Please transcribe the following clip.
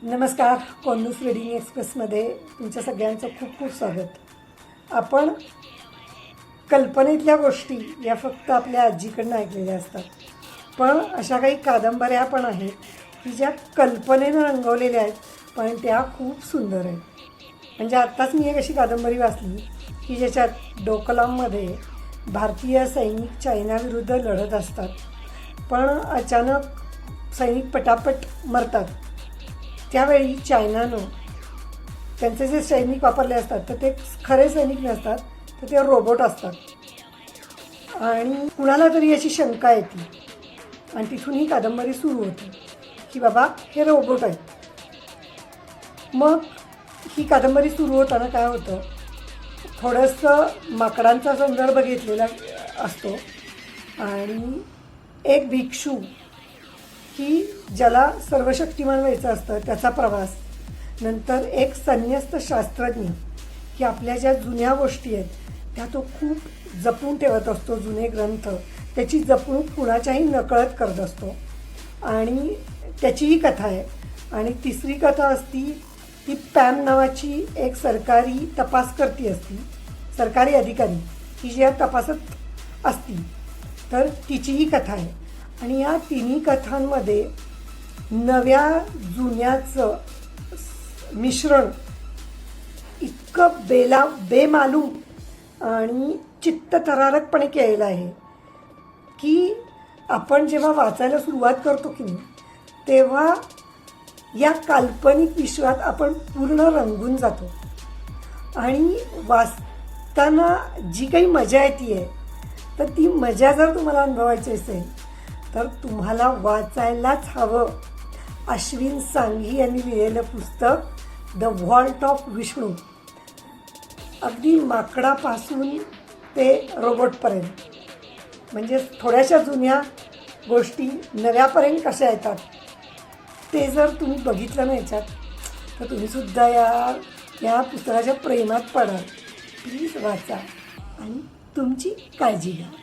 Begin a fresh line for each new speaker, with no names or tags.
नमस्कार. कोन्नूस रीडिंग एक्सप्रेसमध्ये तुमच्या सगळ्यांचं खूप खूप स्वागत. आपण कल्पनेतल्या गोष्टी या फक्त आपल्या आजीकडनं ऐकलेल्या असतात, पण अशा काही कादंबऱ्या पण आहेत की ज्या कल्पनेनं रंगवलेल्या आहेत, पण त्या खूप सुंदर आहेत. म्हणजे आत्ताच मी एक अशी कादंबरी वाचली की ज्याच्यात डोकलाममध्ये भारतीय सैनिक चायनाविरुद्ध लढत असतात, पण अचानक सैनिक पटापट मरतात. त्यावेळी चायनानं त्यांचे जे सैनिक वापरले असतात तर ते खरे सैनिक नसतात, तर ते रोबोट असतात. आणि कुणाला तरी याची शंका येते आणि तिथून ही कादंबरी सुरू होते की बाबा हे रोबोट आहेत. मग ही कादंबरी सुरू होताना काय होतं, थोडंसं माकडांचा संदर्भ घेतलेला असतो आणि एक भिक्षू की ज्याला सर्वशक्तिमान व्हायचं असतं त्याचा प्रवास, नंतर एक संन्यस्त शास्त्रज्ञ की आपल्या ज्या जुन्या गोष्टी आहेत त्या तो खूप जपून ठेवत असतो, जुने ग्रंथ त्याची जपणूक कुणाच्याही नकळत करत असतो आणि त्याचीही कथा आहे. आणि तिसरी कथा असती ती पॅम नावाची एक सरकारी तपासकर्ती असती, सरकारी अधिकारी की जी या तपासत असती, तर तिचीही कथा आहे. आणि या तिन्ही कथांमध्ये नव्या जुन्याचं मिश्रण इतकं बेमालूम आणि चित्तथरारकपणे केलेलं आहे की आपण जेव्हा वाचायला सुरुवात करतो की नाही, तेव्हा या काल्पनिक विश्वात आपण पूर्ण रंगून जातो. आणि वाचताना जी काही मजा येते आहे, तर ती मजा जर तुम्हाला अनुभवायची असेल तर तुम्हाला वाचायलाच हवं अश्विन सांघी यांनी लिहिलेलं पुस्तक द व्हॉल्ट ऑफ विष्णू. अगदी माकडापासून ते रोबोटपर्यंत, म्हणजे थोड्याशा जुन्या गोष्टी नव्यापर्यंत कशा येतात ते जर तुम्ही बघितलं ना याच्यात, तर तुम्हीसुद्धा या पुस्तकाच्या प्रेमात पडाल. प्लीज वाचा आणि तुमची काळजी घ्या.